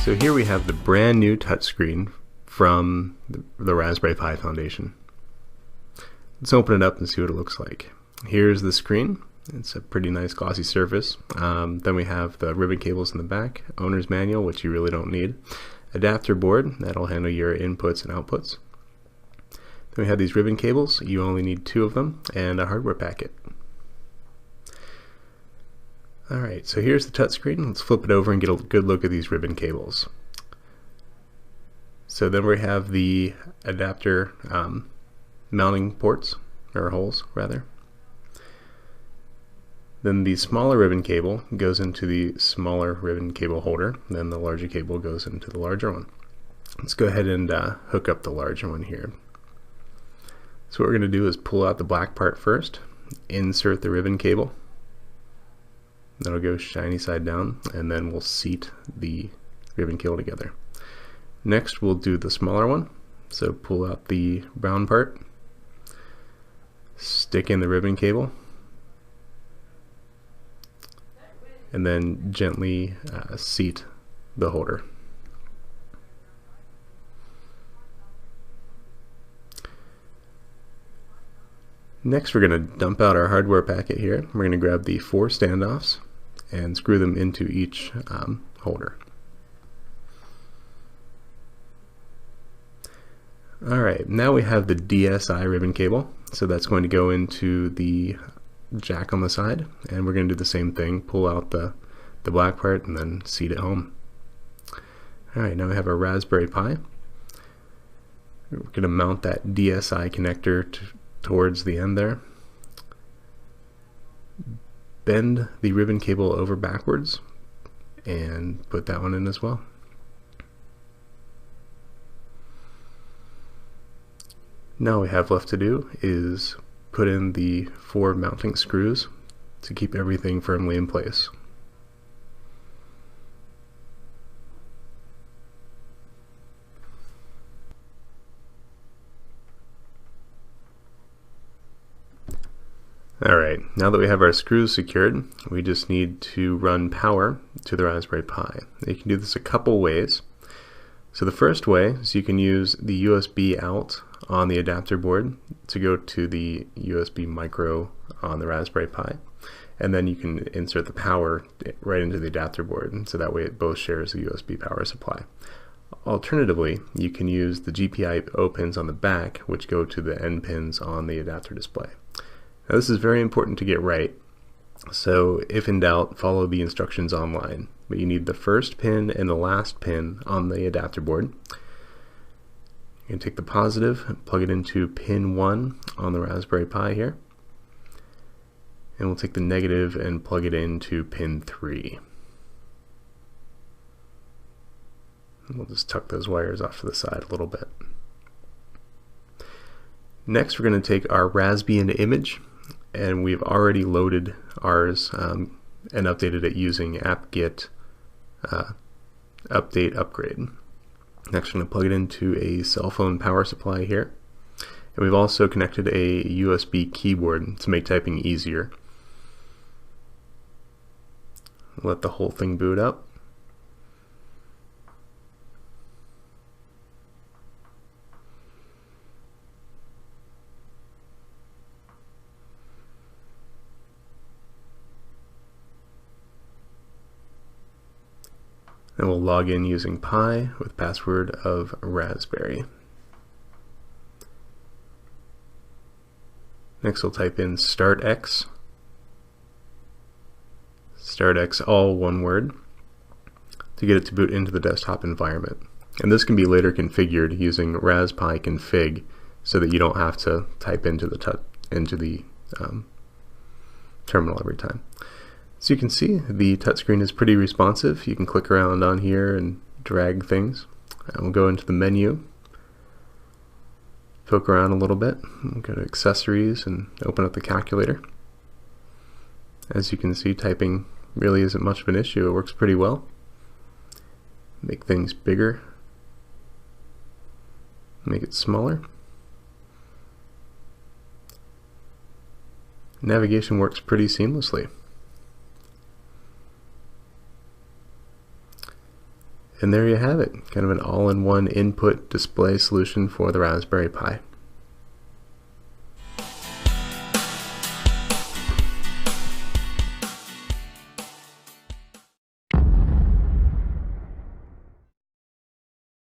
So here we have the brand new touchscreen from the Raspberry Pi Foundation. Let's open it up and see what it looks like. Here's the screen. It's a pretty nice glossy surface. Then we have the ribbon cables in the back, owner's manual, which you really don't need, adapter board, that'll handle your inputs and outputs. Then we have these ribbon cables, you only need 2 of them, and a hardware packet. Alright, so here's the touchscreen. Let's flip it over and get a good look at these ribbon cables. So then we have the adapter mounting ports, or holes rather. Then the smaller ribbon cable goes into the smaller ribbon cable holder, then the larger cable goes into the larger one. Let's go ahead and hook up the larger one here. So what we're going to do is pull out the black part first, insert the ribbon cable. That'll go shiny side down, and then we'll seat the ribbon cable together. Next we'll do the smaller one, so pull out the brown part, stick in the ribbon cable, and then gently seat the holder. Next we're going to dump out our hardware packet here. We're going to grab the 4 standoffs and screw them into each holder. Alright, now we have the DSI ribbon cable, so that's going to go into the jack on the side, and we're going to do the same thing, pull out the black part and then seat it home. Alright, now we have our Raspberry Pi. We're going to mount that DSI connector towards the end there. Bend the ribbon cable over backwards and put that one in as well. Now all we have left to do is put in the 4 mounting screws to keep everything firmly in place. Alright, now that we have our screws secured, we just need to run power to the Raspberry Pi. You can do this a couple ways. So the first way is you can use the USB out on the adapter board to go to the USB micro on the Raspberry Pi, and then you can insert the power right into the adapter board, and so that way it both shares the USB power supply. Alternatively, you can use the GPIO pins on the back, which go to the end pins on the adapter display. Now this is very important to get right, so if in doubt, follow the instructions online. But you need the first pin and the last pin on the adapter board. You can take the positive and plug it into pin 1 on the Raspberry Pi here, and we'll take the negative and plug it into pin 3. And we'll just tuck those wires off to the side a little bit. Next we're going to take our Raspbian image, and we've already loaded ours and updated it using apt-get update upgrade. Next we're going to plug it into a cell phone power supply here, and we've also connected a USB keyboard to make typing easier. Let the whole thing boot up. And we'll log in using Pi with password of Raspberry. Next we'll type in startx, all one word, to get it to boot into the desktop environment. And this can be later configured using raspi config so that you don't have to type into the terminal every time. So you can see the touchscreen is pretty responsive. You can click around on here and drag things. And we'll go into the menu, poke around a little bit, we'll go to accessories and open up the calculator. As you can see, typing really isn't much of an issue. It works pretty well. Make things bigger, make it smaller. Navigation works pretty seamlessly. And there you have it, kind of an all-in-one input display solution for the Raspberry Pi.